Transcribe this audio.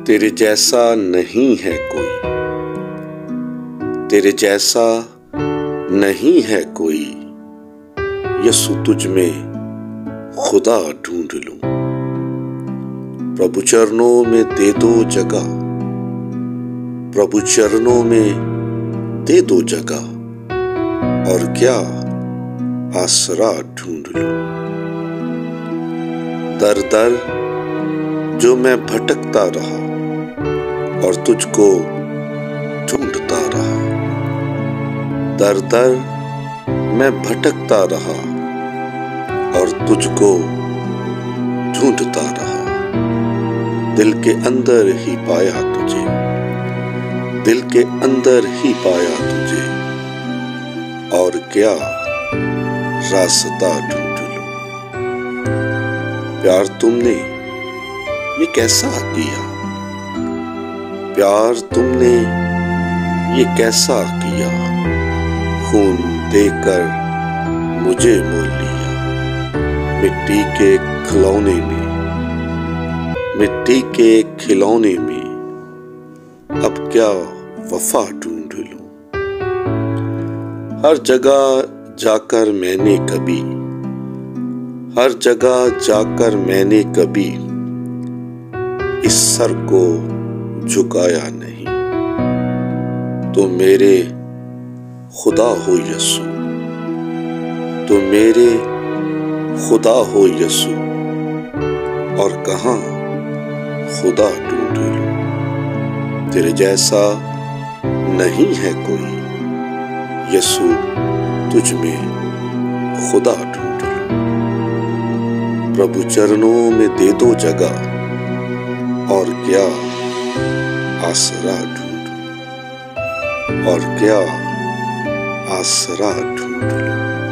तेरे जैसा नहीं है कोई, तेरे जैसा नहीं है कोई। यसु तुझ में खुदा ढूंढ लूं। प्रभु चरणों में दे दो जगह, प्रभु चरणों में दे दो जगह। और क्या आसरा ढूंढ लूं। दर दर जो मैं भटकता रहा और तुझको ढूंढता रहा। दर दर मैं भटकता रहा और तुझको ढूंढता रहा। दिल के अंदर ही पाया तुझे, दिल के अंदर ही पाया तुझे। और क्या रास्ता ढूंढ लूं। प्यार तुमने ये कैसा किया, प्यार तुमने ये कैसा किया। खून देकर मुझे मोल लिया। मिट्टी के खिलौने में, मिट्टी के खिलौने में अब क्या वफा ढूंढ लूं। हर जगह जाकर मैंने कभी, हर जगह जाकर मैंने कभी इस सर को झुकाया नहीं। तो मेरे खुदा हो यसु, तो मेरे खुदा हो यसु। और कहां खुदा ढूंढ लूं। तेरे जैसा नहीं है कोई। यसु तुझ में खुदा ढूंढ लूं। प्रभु चरणों में दे दो जगह। और क्या आसरा ढूंढ, और क्या आसरा ढूंढ लूं।